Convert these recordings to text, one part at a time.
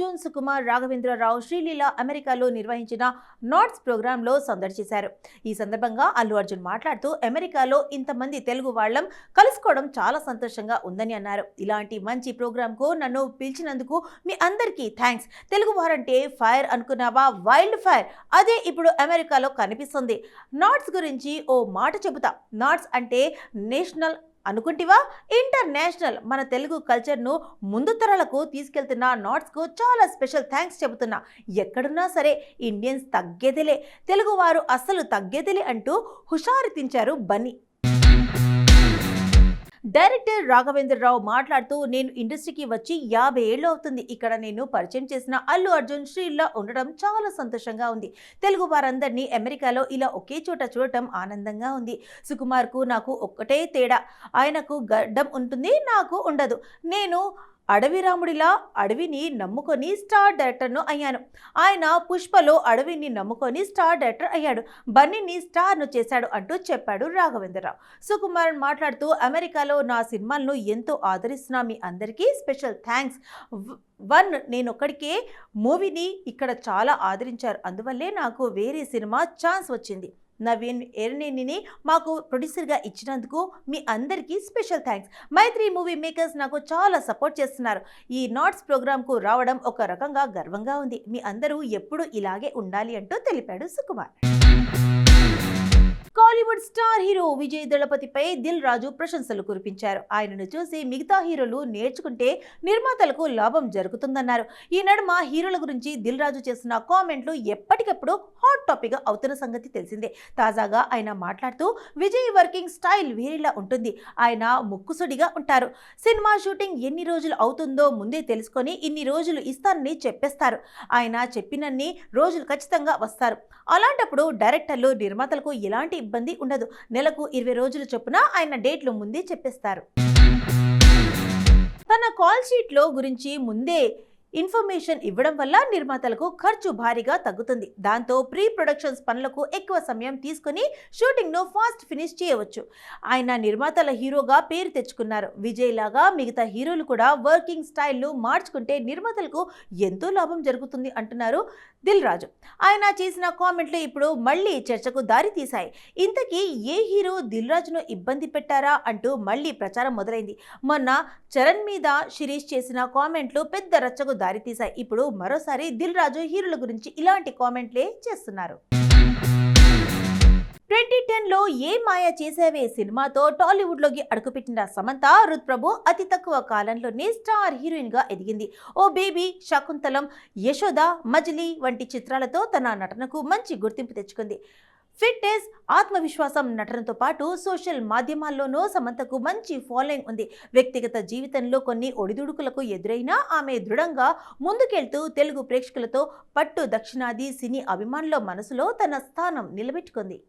అర్జున్, సుకుమార్, రాఘవేంద్రరావు, శ్రీలీల అమెరికాలో నిర్వహించిన నాట్స్ ప్రోగ్రాంలో సందడి చేశారు. ఈ సందర్భంగా అల్లు అర్జున్ మాట్లాడుతూ అమెరికాలో ఇంతమంది తెలుగు వాళ్ళం కలుసుకోవడం చాలా సంతోషంగా ఉందని అన్నారు. ఇలాంటి మంచి ప్రోగ్రాంకు నన్ను పిలిచినందుకు మీ అందరికీ థ్యాంక్స్. తెలుగు వారంటే ఫైర్ అనుకున్నావా? వైల్డ్ ఫైర్ అదే ఇప్పుడు అమెరికాలో కనిపిస్తుంది. నాట్స్ గురించి ఓ మాట చెబుతా. నాట్స్ అంటే నేషనల్ అనుకుంటివా? ఇంటర్నేషనల్. మన తెలుగు కల్చర్ను ముందు తరాలకు తీసుకెళ్తున్న నాట్స్కు చాలా స్పెషల్ థ్యాంక్స్ చెబుతున్నా. ఎక్కడున్నా సరే ఇండియన్స్ తగ్గేదిలే, తెలుగువారు అస్సలు తగ్గేదిలే అంటూ హుషారెత్తించారు బన్నీ. డైరెక్టర్ రాఘవేంద్రరావు మాట్లాడుతూ, నేను ఇండస్ట్రీకి వచ్చి 50 ఏళ్ళు అవుతుంది. ఇక్కడ నేను పరిచయం చేసిన అల్లు అర్జున్, శ్రీలీల ఉండడం చాలా సంతోషంగా ఉంది. తెలుగు వారందరినీ అమెరికాలో ఇలా ఒకే చోట చూడటం ఆనందంగా ఉంది. సుకుమార్కు నాకు ఒక్కటే తేడా, ఆయనకు గడ్డం ఉంటుంది, నాకు ఉండదు. నేను అడవి రాముడిలా అడవిని నమ్ముకొని స్టార్ డైరెక్టర్ను అయ్యాను. ఆయన పుష్పలో అడవిని నమ్ముకొని స్టార్ డైరెక్టర్ అయ్యాడు. బన్నీని స్టార్ను చేశాడు అంటూ చెప్పాడు రాఘవేంద్రరావు. సుకుమార్ మాట్లాడుతూ, అమెరికాలో నా సినిమాలను ఎంతో ఆదరిస్తున్న మీ అందరికీ స్పెషల్ థ్యాంక్స్. నేనొక్కడికే మూవీని ఇక్కడ చాలా ఆదరించారు, అందువల్లే నాకు వేరే సినిమా ఛాన్స్ వచ్చింది. నవీన్ ఎర్నేనిని మాకు ప్రొడ్యూసర్గా ఇచ్చినందుకు మీ అందరికీ స్పెషల్ థ్యాంక్స్. మైత్రి మూవీ మేకర్స్ నాకు చాలా సపోర్ట్ చేస్తున్నారు. ఈ నాట్స్ ప్రోగ్రాంకు రావడం ఒక రకంగా గర్వంగా ఉంది. మీ అందరూ ఎప్పుడు ఇలాగే ఉండాలి అంటూ తెలిపాడు సుకుమార్. కాలీవుడ్ స్టార్ హీరో విజయ్ దళపతిపై దిల్ రాజు ప్రశంసలు కురిపించారు. ఆయనను చూసి మిగతా హీరోలు నేర్చుకుంటే నిర్మాతలకు లాభం జరుగుతుందన్నారు. ఈ నడుమ హీరోల గురించి దిల్ రాజు చేసిన కామెంట్లు ఎప్పటికప్పుడు హాట్ టాపిక్ అవుతున్న సంగతి తెలిసిందే. తాజాగా ఆయన మాట్లాడుతూ, విజయ్ వర్కింగ్ స్టైల్ వేరేలా ఉంటుంది. ఆయన ముక్కుసుడిగా ఉంటారు. సినిమా షూటింగ్ ఎన్ని రోజులు అవుతుందో ముందే తెలుసుకొని ఇన్ని రోజులు ఇస్తానని చెప్పేస్తారు. ఆయన చెప్పినన్ని రోజులు ఖచ్చితంగా వస్తారు. అలాంటప్పుడు డైరెక్టర్లు, నిర్మాతలకు ఎలాంటి ఇబ్బంది ఉండదు. నెలకు 20 రోజులు చొప్పున ఆయన డేట్లు ముందే చెప్పేస్తారు. తన కాల్ షీట్లో గురించి ముందే ఇన్ఫర్మేషన్ ఇవ్వడం వల్ల నిర్మాతలకు ఖర్చు భారీగా తగ్గుతుంది. దాంతో ప్రీ ప్రొడక్షన్స్ పనులకు ఎక్కువ సమయం తీసుకుని షూటింగ్ను ఫాస్ట్ ఫినిష్ చేయవచ్చు. ఆయన నిర్మాతల హీరోగా పేరు తెచ్చుకున్నారు. విజయ్ లాగా మిగతా హీరోలు కూడా వర్కింగ్ స్టైల్ను మార్చుకుంటే నిర్మాతలకు ఎంతో లాభం జరుగుతుంది అంటున్నారు దిల్ రాజు. ఆయన చేసిన కామెంట్లు ఇప్పుడు మళ్ళీ చర్చకు దారి తీశాయి. ఇంతకీ ఏ హీరో దిల్ రాజును ఇబ్బంది పెట్టారా అంటూ మళ్ళీ ప్రచారం మొదలైంది. మొన్న చరణ్ మీద శిరీష్ చేసిన కామెంట్లు పెద్ద రచ్చకు దారితీశాయి. ఇప్పుడు మరోసారి దిల్ రాజు హీరోల గురించి ఇలాంటి కామెంట్లే చేస్తున్నారు. 2010లో ఏ మాయ చేసేవే సినిమాతో టాలీవుడ్లోకి అడుగుపెట్టిన సమంత రుత్ప్రభు అతి తక్కువ కాలంలోనే స్టార్ హీరోయిన్గా ఎదిగింది. ఓ బేబీ, శకుంతలం, యశోద, మజిలీ వంటి చిత్రాలతో తన నటనకు మంచి గుర్తింపు తెచ్చుకుంది. ఫిట్నెస్, ఆత్మవిశ్వాసం, నటనతో పాటు సోషల్ మాధ్యమాల్లోనూ సమంతకు మంచి ఫాలోయింగ్ ఉంది. వ్యక్తిగత జీవితంలో కొన్ని ఒడిదుడుకులకు ఎదురైనా ఆమె దృఢంగా ముందుకెళ్తూ తెలుగు ప్రేక్షకులతో పట్టు దక్షిణాది సినీ అభిమానుల మనసులో తన స్థానం నిలబెట్టుకుంది.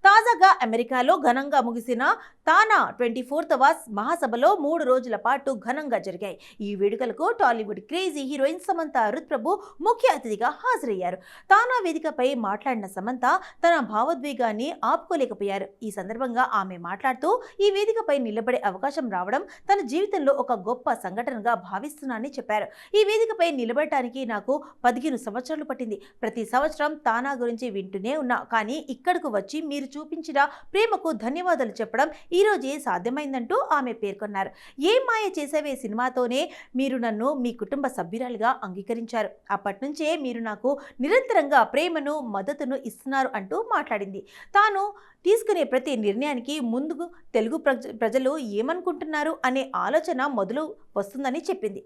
తాజాగా అమెరికాలో ఘనంగా ముగిసిన తానా 24వ మహాసభలో 3 రోజుల పాటు ఘనంగా జరిగాయి. ఈ వేడుకలకు టాలీవుడ్ క్రేజీ హీరోయిన్ సమంత రుత్ప్రభు ముఖ్య అతిథిగా హాజరయ్యారు. తానా వేదికపై మాట్లాడిన సమంత తన భావోద్వేగాన్ని ఆపుకోలేకపోయారు. ఈ సందర్భంగా ఆమె మాట్లాడుతూ, ఈ వేదికపై నిలబడే అవకాశం రావడం తన జీవితంలో ఒక గొప్ప సంఘటనగా భావిస్తున్నానని చెప్పారు. ఈ వేదికపై నిలబడటానికి నాకు 15 సంవత్సరాలు పట్టింది. ప్రతి సంవత్సరం తానా గురించి వింటూనే ఉన్నా, కానీ ఇక్కడకు వచ్చి మీరు చూపించిన ప్రేమకు ధన్యవాదాలు చెప్పడం ఈ రోజే సాధ్యమైందంటూ ఆమె పేర్కొన్నారు. ఏ మాయ చేసేవే సినిమాతోనే మీరు నన్ను మీ కుటుంబ సభ్యురాలిగా అంగీకరించారు. అప్పటి నుంచే మీరు నాకు నిరంతరంగా ప్రేమను, మద్దతును ఇస్తున్నారు అంటూ మాట్లాడింది. తాను తీసుకునే ప్రతి నిర్ణయానికి ముందుకు తెలుగు ప్రజలు ఏమనుకుంటున్నారు అనే ఆలోచన మొదలు వస్తుందని చెప్పింది.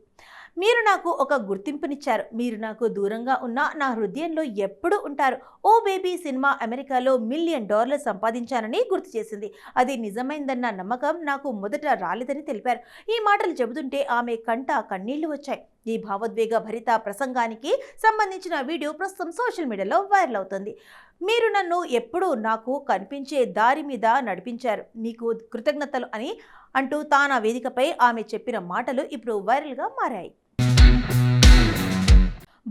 మీరు నాకు ఒక గుర్తింపునిచ్చారు. మీరు నాకు దూరంగా ఉన్న నా హృదయంలో ఎప్పుడూ ఉంటారు. ఓ బేబీ సినిమా అమెరికాలో $1 మిలియన్ సంపాదించానని గుర్తు చేసింది. అది నిజమైందన్న నమ్మకం నాకు మొదట రాలేదని తెలిపారు. ఈ మాటలు చెబుతుంటే ఆమె కంట కన్నీళ్లు వచ్చాయి. ఈ భావోద్వేగ భరిత ప్రసంగానికి సంబంధించిన వీడియో ప్రస్తుతం సోషల్ మీడియాలో వైరల్ అవుతుంది. మీరు నన్ను ఎప్పుడూ నాకు కనిపించే దారి మీద నడిపించారు, మీకు కృతజ్ఞతలు అని అంటూ తానా వేదికపై ఆమె చెప్పిన మాటలు ఇప్పుడు వైరల్గా మారాయి.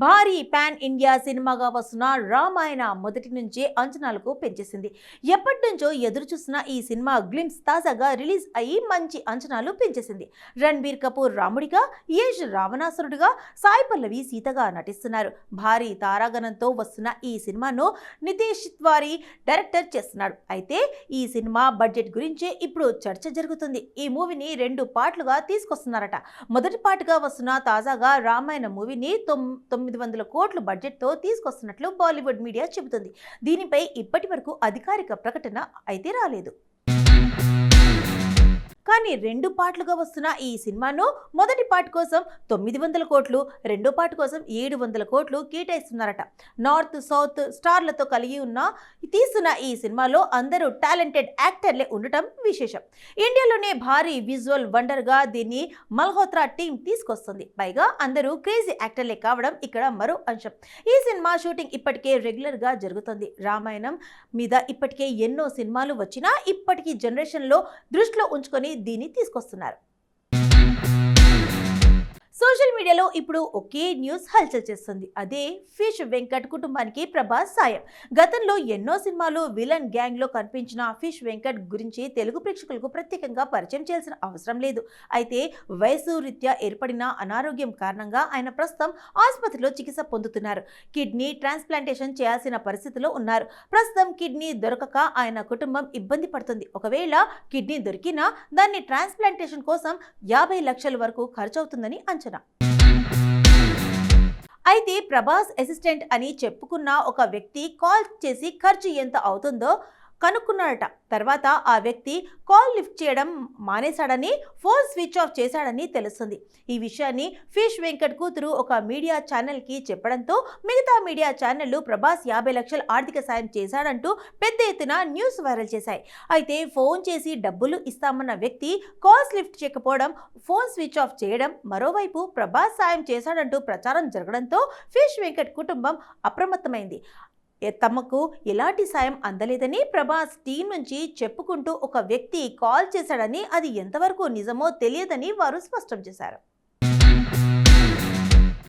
భారీ పాన్ ఇండియా సినిమాగా వస్తున్న రామాయణ మొదటి నుంచే అంచనాలకు పెంచేసింది. ఎప్పటి నుంచో ఎదురు చూస్తున్న ఈ సినిమా గ్లిమ్స్ తాజాగా రిలీజ్ అయ్యి మంచి అంచనాలు పెంచేసింది. రణబీర్ కపూర్ రాముడిగా, యష్ రావణాసురుడిగా, సాయి పల్లవి సీతగా నటిస్తున్నారు. భారీ తారాగణంతో వస్తున్న ఈ సినిమాను నితేష్ తివారీ డైరెక్టర్ చేస్తున్నాడు. అయితే ఈ సినిమా బడ్జెట్ గురించే ఇప్పుడు చర్చ జరుగుతుంది. ఈ మూవీని 2 పార్ట్లుగా తీసుకొస్తున్నారట. మొదటి పార్ట్గా వస్తున్న తాజాగా రామాయణ మూవీని 900 కోట్ల బడ్జెట్తో తీసుకొస్తున్నట్లు బాలీవుడ్ మీడియా చెబుతుంది. దీనిపై ఇప్పటి వరకు అధికారిక ప్రకటన అయితే రాలేదు. కానీ 2 పార్ట్లుగా వస్తున్న ఈ సినిమాను మొదటి పార్ట్ కోసం 900 కోట్లు, రెండో పార్ట్ కోసం 700 కోట్లు కేటాయిస్తున్నారట. నార్త్ సౌత్ స్టార్లతో కలిగి తీస్తున్న ఈ సినిమాలో అందరూ టాలెంటెడ్ యాక్టర్లే ఉండటం విశేషం. ఇండియాలోనే భారీ విజువల్ వండర్గా దీన్ని మల్హోత్రా టీం తీసుకొస్తుంది. పైగా అందరూ క్రేజీ యాక్టర్లే కావడం ఇక్కడ మరో అంశం. ఈ సినిమా షూటింగ్ ఇప్పటికే రెగ్యులర్గా జరుగుతుంది. రామాయణం మీద ఇప్పటికే ఎన్నో సినిమాలు వచ్చినా ఇప్పటికీ జనరేషన్లో దృష్టిలో ఉంచుకొని దీన్ని తీసుకొస్తున్నారు. సోషల్ మీడియాలో ఇప్పుడు ఒకే న్యూస్ హల్చల్ చేస్తుంది. అదే ఫిష్ వెంకట్ కుటుంబానికి ప్రభాస్ సాయం. గతంలో ఎన్నో సినిమాలు విలన్ గ్యాంగ్లో కనిపించిన ఫిష్ వెంకట్ గురించి తెలుగు ప్రేక్షకులకు ప్రత్యేకంగా పరిచయం చేయాల్సిన అవసరం లేదు. అయితే వయసు రీత్యా ఏర్పడిన అనారోగ్యం కారణంగా ఆయన ప్రస్తుతం ఆసుపత్రిలో చికిత్స పొందుతున్నారు. కిడ్నీ ట్రాన్స్ప్లాంటేషన్ చేయాల్సిన పరిస్థితిలో ఉన్నారు. ప్రస్తుతం కిడ్నీ దొరకక ఆయన కుటుంబం ఇబ్బంది పడుతుంది. ఒకవేళ కిడ్నీ దొరికినా దాన్ని ట్రాన్స్ప్లాంటేషన్ కోసం 50 లక్షల వరకు ఖర్చు అవుతుందని అంచనా. అయితే ప్రభాస్ అసిస్టెంట్ అని చెప్పుకున్న ఒక వ్యక్తి కాల్ చేసి ఖర్చు ఎంత అవుతుందో కనుక్కున్నాడట. తర్వాత ఆ వ్యక్తి కాల్ లిఫ్ట్ చేయడం మానేశాడని, ఫోన్ స్విచ్ ఆఫ్ చేశాడని తెలుస్తుంది. ఈ విషయాన్ని ఫిష్ వెంకట్ కూతురు ఒక మీడియా ఛానల్కి చెప్పడంతో మిగతా మీడియా ఛానళ్లు ప్రభాస్ 50 లక్షల ఆర్థిక సాయం చేశాడంటూ పెద్ద ఎత్తున న్యూస్ వైరల్ చేశాయి. అయితే ఫోన్ చేసి డబ్బులు ఇస్తామన్న వ్యక్తి కాల్స్ లిఫ్ట్ చేయకపోవడం, ఫోన్ స్విచ్ ఆఫ్ చేయడం, మరోవైపు ప్రభాస్ సాయం చేశాడంటూ ప్రచారం జరగడంతో ఫిష్ వెంకట్ కుటుంబం అప్రమత్తమైంది. తమకు ఎలాంటి సాయం అందలేదని ప్రభాస్ టీం నుంచి చెప్పుకుంటూ ఒక వ్యక్తి కాల్ చేశాడని, అది ఎంతవరకు నిజమో తెలియదని వారు స్పష్టం చేశారు.